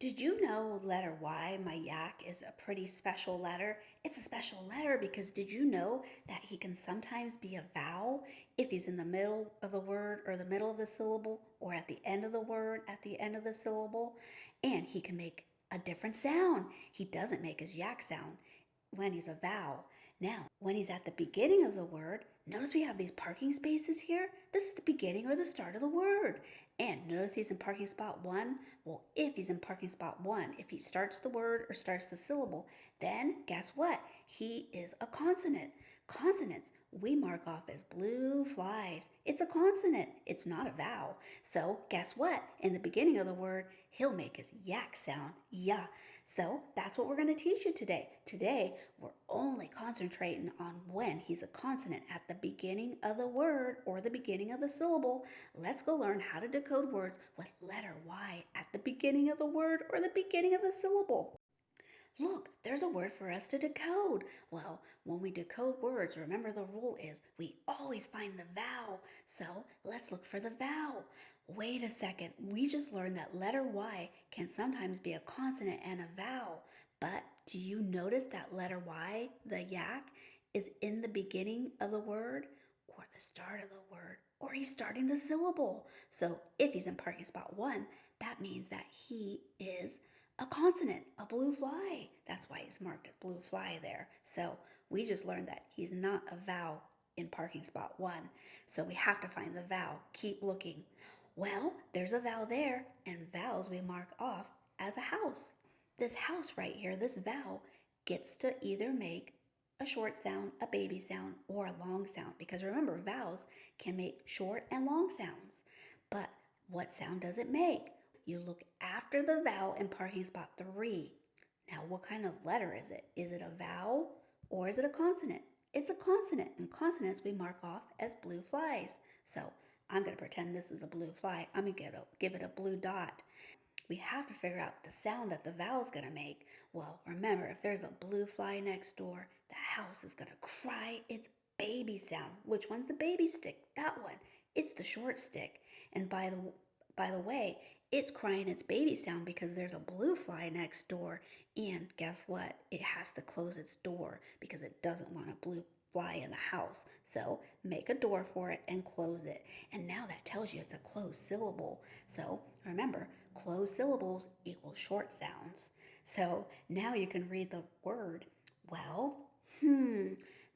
Did you know letter Y, my yak, is a pretty special letter? It's a special letter because did you know that he can sometimes be a vowel if he's in the middle of the word or the middle of the syllable or at the end of the word at the end of the syllable? And he can make a different sound. He doesn't make his yak sound when he's a vowel. Now, when he's at the beginning of the word, notice we have these parking spaces here. This is the beginning or the start of the word. And notice he's in parking spot 1. Well, if he's in parking spot 1, if he starts the word or starts the syllable, then guess what? He is a consonant. Consonants we mark off as blue flies. It's a consonant. It's not a vowel. So guess what? In the beginning of the word, he'll make his yak sound, yeah. So that's what we're going to teach you today. Today, we're only concentrating on when he's a consonant at the beginning of the word or the beginning of the syllable. Let's go learn how to decode words with letter Y at the beginning of the word or the beginning of the syllable. Look, there's a word for us to decode. Well, when we decode words, remember the rule is we always find the vowel. So let's look for the vowel. Wait a second, we just learned that letter Y can sometimes be a consonant and a vowel. But do you notice that letter Y, the yak, is in the beginning of the word or the start of the word? Or he's starting the syllable. So if he's in parking spot 1, that means that he is a consonant, a blue fly. That's why he's marked as blue fly there. So we just learned that he's not a vowel in parking spot 1. So we have to find the vowel. Keep looking. Well, there's a vowel there, and vowels we mark off as a house. This house right here, this vowel, gets to either make a short sound, a baby sound, or a long sound. Because remember, vowels can make short and long sounds. But what sound does it make? You look after the vowel in parking spot 3. Now, what kind of letter is it? Is it a vowel or is it a consonant? It's a consonant, and consonants we mark off as blue flies. So I'm going to pretend this is a blue fly. I'm going to give it a blue dot. We have to figure out the sound that the vowel's going to make. Well, remember, if there's a blue fly next door, the house is going to cry its baby sound. Which one's the baby stick? That one. It's the short stick. And by the way, it's crying its baby sound because there's a blue fly next door. And guess what? It has to close its door because it doesn't want a blue fly in the house. So make a door for it and close it. And now that tells you it's a closed syllable. So remember, closed syllables equal short sounds. So now you can read the word. Well,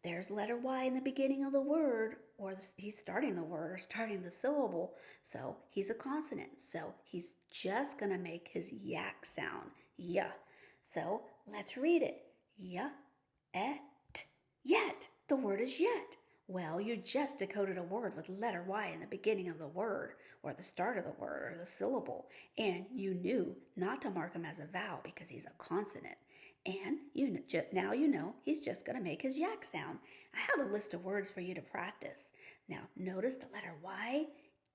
there's letter Y in the beginning of the word, or he's starting the word or starting the syllable. So he's a consonant. So he's just going to make his yak sound. Yeah. So let's read it. Yeah, yet. The word is yet. Well, you just decoded a word with letter Y in the beginning of the word, or the start of the word, or the syllable, and you knew not to mark him as a vowel because he's a consonant. And now you know he's just going to make his yak sound. I have a list of words for you to practice. Now, notice the letter Y.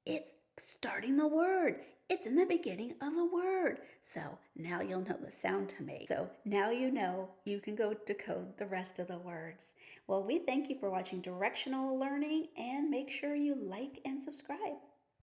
It's starting the word. It's in the beginning of the word. So now you'll know the sound to make. So now you know you can go decode the rest of the words. Well, we thank you for watching Directional Learning, and make sure you like and subscribe.